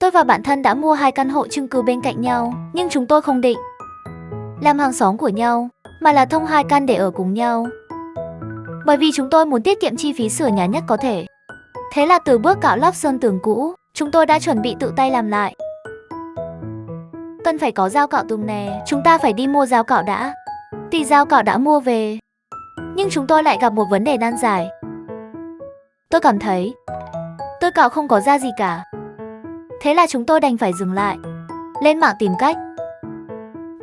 Tôi và bạn thân đã mua 2 căn hộ chung cư bên cạnh nhau, nhưng chúng tôi không định làm hàng xóm của nhau, mà là thông 2 căn để ở cùng nhau. Bởi vì chúng tôi muốn tiết kiệm chi phí sửa nhà nhất có thể. Thế là từ bước cạo lót sơn tường cũ, chúng tôi đã chuẩn bị tự tay làm lại. Cần phải có dao cạo tường nè, chúng ta phải đi mua dao cạo đã. Thì dao cạo đã mua về, nhưng chúng tôi lại gặp một vấn đề nan giải. Tôi cảm thấy tôi cạo không có ra gì cả. Thế là chúng tôi đành phải dừng lại, lên mạng tìm cách.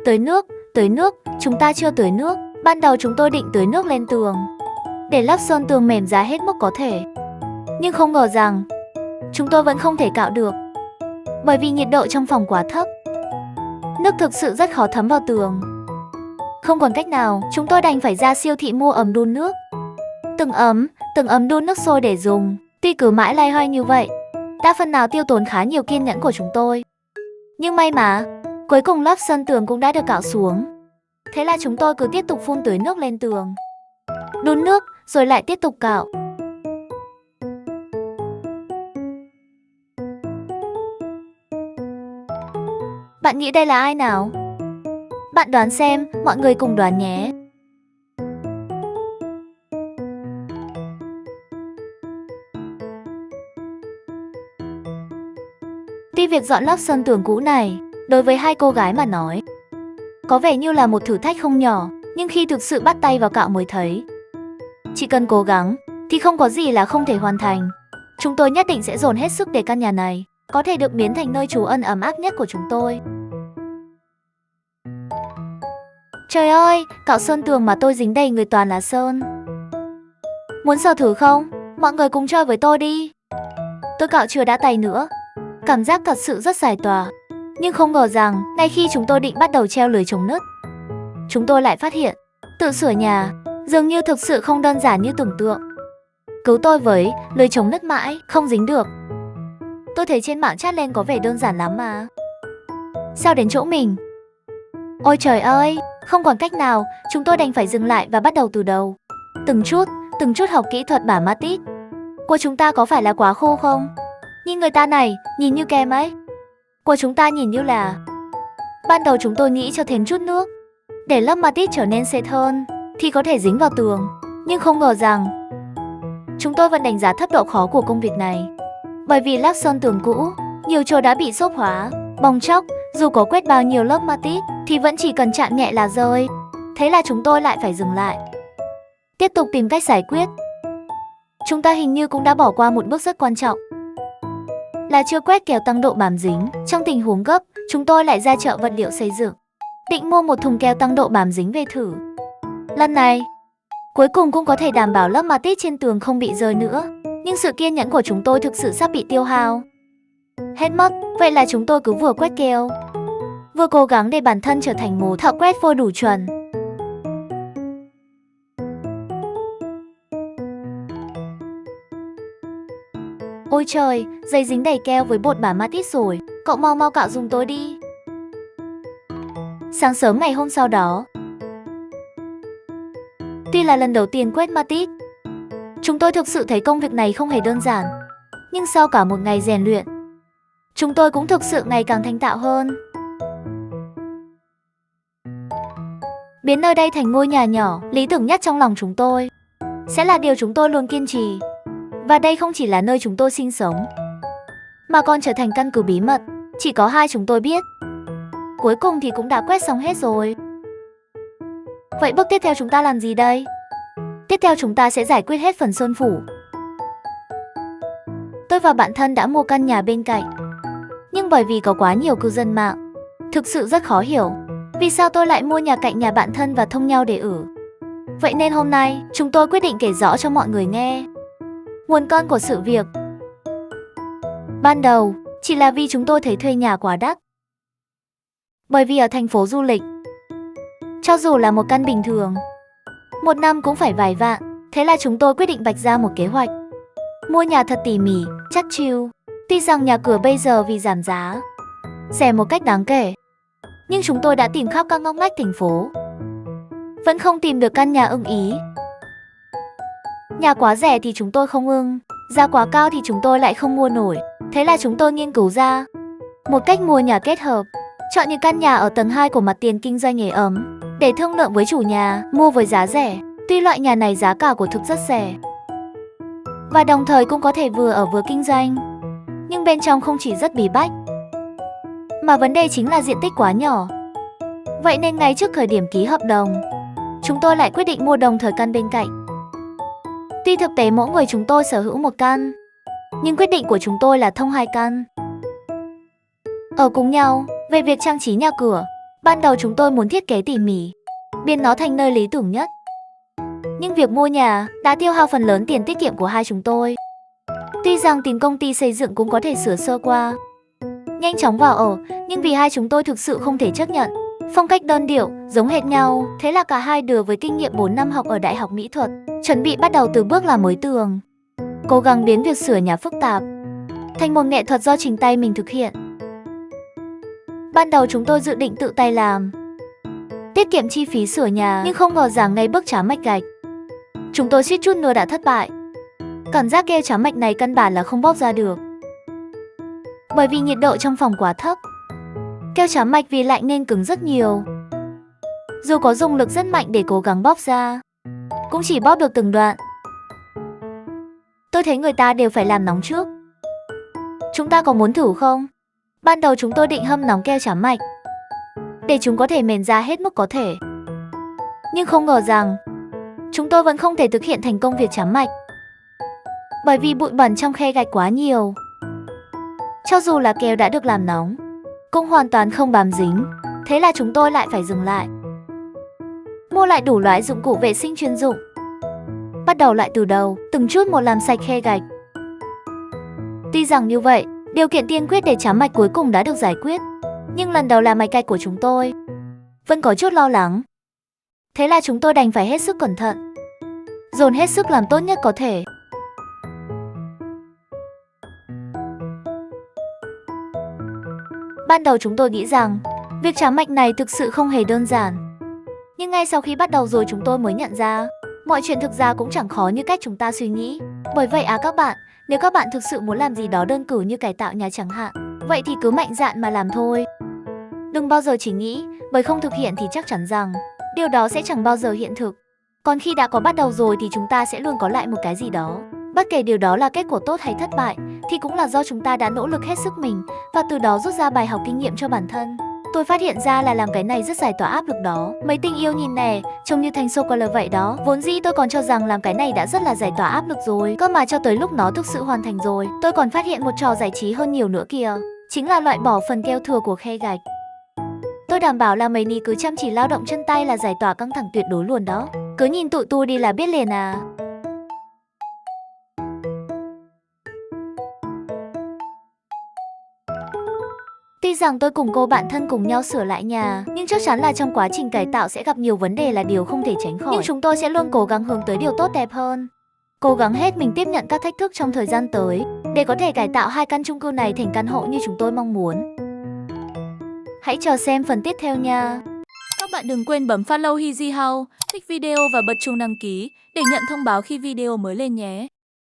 Tưới nước, chúng ta chưa tưới nước. Ban đầu chúng tôi định tưới nước lên tường, để lớp sơn tường mềm giá hết mức có thể. Nhưng không ngờ rằng, chúng tôi vẫn không thể cạo được. Bởi vì nhiệt độ trong phòng quá thấp. Nước thực sự rất khó thấm vào tường. Không còn cách nào, chúng tôi đành phải ra siêu thị mua ấm đun nước. Từng ấm đun nước sôi để dùng. Tuy cứ mãi loay hoay như vậy, đã phần nào tiêu tốn khá nhiều kiên nhẫn của chúng tôi. Nhưng may mà, cuối cùng lớp sơn tường cũng đã được cạo xuống. Thế là chúng tôi cứ tiếp tục phun tưới nước lên tường, đun nước, rồi lại tiếp tục cạo. Bạn nghĩ đây là ai nào? Bạn đoán xem, mọi người cùng đoán nhé. Tuy việc dọn lớp sơn tường cũ này, đối với 2 cô gái mà nói, có vẻ như là một thử thách không nhỏ, nhưng khi thực sự bắt tay vào cạo mới thấy, chỉ cần cố gắng, thì không có gì là không thể hoàn thành. Chúng tôi nhất định sẽ dồn hết sức để căn nhà này có thể được biến thành nơi trú ẩn ấm áp nhất của chúng tôi. Trời ơi, cạo sơn tường mà tôi dính đầy người toàn là sơn. Muốn sờ thử không? Mọi người cùng chơi với tôi đi. Tôi cạo chưa đã tay nữa. Cảm giác thật sự rất giải tỏa. Nhưng không ngờ rằng, ngay khi chúng tôi định bắt đầu treo lưới chống nứt, chúng tôi lại phát hiện, tự sửa nhà dường như thực sự không đơn giản như tưởng tượng. Cứu tôi với, lưới chống nứt mãi, không dính được. Tôi thấy trên mạng chat lên có vẻ đơn giản lắm mà. Sao đến chỗ mình? Ôi trời ơi, không còn cách nào, chúng tôi đành phải dừng lại và bắt đầu từ đầu. Từng chút học kỹ thuật bả Matic. Của chúng ta có phải là quá khô không? Nhìn người ta này, nhìn như kem ấy. Của chúng ta nhìn như là... Ban đầu chúng tôi nghĩ cho thêm chút nước, để lớp Matic trở nên sệt hơn, thì có thể dính vào tường. Nhưng không ngờ rằng, chúng tôi vẫn đánh giá thấp độ khó của công việc này. Bởi vì lớp sơn tường cũ, nhiều chỗ đã bị xốp hóa, bong tróc, dù có quét bao nhiêu lớp Matic thì vẫn chỉ cần chạm nhẹ là rơi. Thế là chúng tôi lại phải dừng lại, tiếp tục tìm cách giải quyết. Chúng ta hình như cũng đã bỏ qua một bước rất quan trọng, là chưa quét kèo tăng độ bám dính. Trong tình huống gấp, chúng tôi lại ra chợ vật liệu xây dựng, định mua một thùng keo tăng độ bám dính về thử. Lần này, cuối cùng cũng có thể đảm bảo lớp Matic trên tường không bị rơi nữa. Nhưng sự kiên nhẫn của chúng tôi thực sự sắp bị tiêu hao hết mất. Vậy là chúng tôi cứ vừa quét keo, vừa cố gắng để bản thân trở thành một thợ quét vôi đủ chuẩn. Ôi trời, giấy dính đầy keo với bột bả Matic rồi. Cậu mau cạo giùm tôi đi. Sáng sớm ngày hôm sau đó, tuy là lần đầu tiên quét Matic, chúng tôi thực sự thấy công việc này không hề đơn giản. Nhưng sau cả một ngày rèn luyện, chúng tôi cũng thực sự ngày càng thành thạo hơn. Biến nơi đây thành ngôi nhà nhỏ, lý tưởng nhất trong lòng chúng tôi, sẽ là điều chúng tôi luôn kiên trì. Và đây không chỉ là nơi chúng tôi sinh sống, mà còn trở thành căn cứ bí mật, chỉ có 2 chúng tôi biết. Cuối cùng thì cũng đã quét xong hết rồi. Vậy bước tiếp theo chúng ta làm gì đây? Tiếp theo chúng ta sẽ giải quyết hết phần sơn phủ. Tôi và bạn thân đã mua căn nhà bên cạnh. Nhưng bởi vì có quá nhiều cư dân mạng, thực sự rất khó hiểu vì sao tôi lại mua nhà cạnh nhà bạn thân và thông nhau để ở. Vậy nên hôm nay, chúng tôi quyết định kể rõ cho mọi người nghe nguồn cơn của sự việc. Ban đầu, chỉ là vì chúng tôi thấy thuê nhà quá đắt. Bởi vì ở thành phố du lịch, cho dù là một căn bình thường, một năm cũng phải vài vạn. Thế là chúng tôi quyết định vạch ra một kế hoạch mua nhà thật tỉ mỉ, chắc chiu. Tuy rằng nhà cửa bây giờ vì giảm giá, rẻ một cách đáng kể, nhưng chúng tôi đã tìm khắp các ngóc ngách thành phố, vẫn không tìm được căn nhà ưng ý. Nhà quá rẻ thì chúng tôi không ưng, giá quá cao thì chúng tôi lại không mua nổi. Thế là chúng tôi nghiên cứu ra Một cách mua nhà kết hợp. Chọn những căn nhà ở tầng 2 của mặt tiền kinh doanh ế ấm để thương lượng với chủ nhà, mua với giá rẻ. Tuy loại nhà này giá cả của thực rất rẻ. Và đồng thời cũng có thể vừa ở vừa kinh doanh. Nhưng bên trong không chỉ rất bí bách, mà vấn đề chính là diện tích quá nhỏ. Vậy nên ngay trước thời điểm ký hợp đồng, chúng tôi lại quyết định mua đồng thời căn bên cạnh. Tuy thực tế mỗi người chúng tôi sở hữu một căn, nhưng quyết định của chúng tôi là thông hai căn. Ở cùng nhau, về việc trang trí nhà cửa, ban đầu chúng tôi muốn thiết kế tỉ mỉ, biến nó thành nơi lý tưởng nhất. Nhưng việc mua nhà đã tiêu hao phần lớn tiền tiết kiệm của hai chúng tôi. Tuy rằng tìm công ty xây dựng cũng có thể sửa sơ qua, nhanh chóng vào ở, nhưng vì hai chúng tôi thực sự không thể chấp nhận phong cách đơn điệu, giống hệt nhau, thế là cả hai đứa với kinh nghiệm 4 năm học ở Đại học Mỹ thuật, chuẩn bị bắt đầu từ bước làm mới tường, cố gắng biến việc sửa nhà phức tạp thành một nghệ thuật do chính tay mình thực hiện. Ban đầu chúng tôi dự định tự tay làm, tiết kiệm chi phí sửa nhà, nhưng không ngờ rằng ngay bước trám mạch gạch, chúng tôi suýt chút nữa đã thất bại. Cảm giác keo trám mạch này căn bản là không bóp ra được, bởi vì nhiệt độ trong phòng quá thấp. Keo trám mạch vì lạnh nên cứng rất nhiều. Dù có dùng lực rất mạnh để cố gắng bóp ra, cũng chỉ bóp được từng đoạn. Tôi thấy người ta đều phải làm nóng trước. Chúng ta có muốn thử không? Ban đầu chúng tôi định hâm nóng keo trám mạch để chúng có thể mềm ra hết mức có thể. Nhưng không ngờ rằng chúng tôi vẫn không thể thực hiện thành công việc trám mạch, bởi vì bụi bẩn trong khe gạch quá nhiều. Cho dù là keo đã được làm nóng, cũng hoàn toàn không bám dính. Thế là chúng tôi lại phải dừng lại, mua lại đủ loại dụng cụ vệ sinh chuyên dụng, bắt đầu lại từ đầu, từng chút một làm sạch khe gạch. Tuy rằng như vậy, điều kiện tiên quyết để trám mạch cuối cùng đã được giải quyết, nhưng lần đầu làm mạch gạch của chúng tôi vẫn có chút lo lắng. Thế là chúng tôi đành phải hết sức cẩn thận, dồn hết sức làm tốt nhất có thể. Ban đầu chúng tôi nghĩ rằng việc trám mạch này thực sự không hề đơn giản. Nhưng ngay sau khi bắt đầu rồi chúng tôi mới nhận ra mọi chuyện thực ra cũng chẳng khó như cách chúng ta suy nghĩ. Bởi vậy các bạn, nếu các bạn thực sự muốn làm gì đó đơn cử như cải tạo nhà chẳng hạn, vậy thì cứ mạnh dạn mà làm thôi. Đừng bao giờ chỉ nghĩ, bởi không thực hiện thì chắc chắn rằng điều đó sẽ chẳng bao giờ hiện thực. Còn khi đã có bắt đầu rồi thì chúng ta sẽ luôn có lại một cái gì đó. Bất kể điều đó là kết quả tốt hay thất bại, thì cũng là do chúng ta đã nỗ lực hết sức mình và từ đó rút ra bài học kinh nghiệm cho bản thân. Tôi phát hiện ra là làm cái này rất giải tỏa áp lực đó. Mấy tình yêu nhìn nè, trông như thanh sô-cô-la vậy đó. Vốn dĩ tôi còn cho rằng làm cái này đã rất là giải tỏa áp lực rồi, cơ mà cho tới lúc nó thực sự hoàn thành rồi, tôi còn phát hiện một trò giải trí hơn nhiều nữa kìa. Chính là loại bỏ phần keo thừa của khe gạch. Tôi đảm bảo là mấy ní cứ chăm chỉ lao động chân tay là giải tỏa căng thẳng tuyệt đối luôn đó. Cứ nhìn tụi tôi đi là biết liền à. Tuy rằng tôi cùng cô bạn thân cùng nhau sửa lại nhà, nhưng chắc chắn là trong quá trình cải tạo sẽ gặp nhiều vấn đề là điều không thể tránh khỏi. Nhưng chúng tôi sẽ luôn cố gắng hướng tới điều tốt đẹp hơn, cố gắng hết mình tiếp nhận các thách thức trong thời gian tới để có thể cải tạo hai căn chung cư này thành căn hộ như chúng tôi mong muốn. Hãy chờ xem phần tiếp theo nha. Các bạn đừng quên bấm follow Easy House, thích video và bật chuông đăng ký để nhận thông báo khi video mới lên nhé.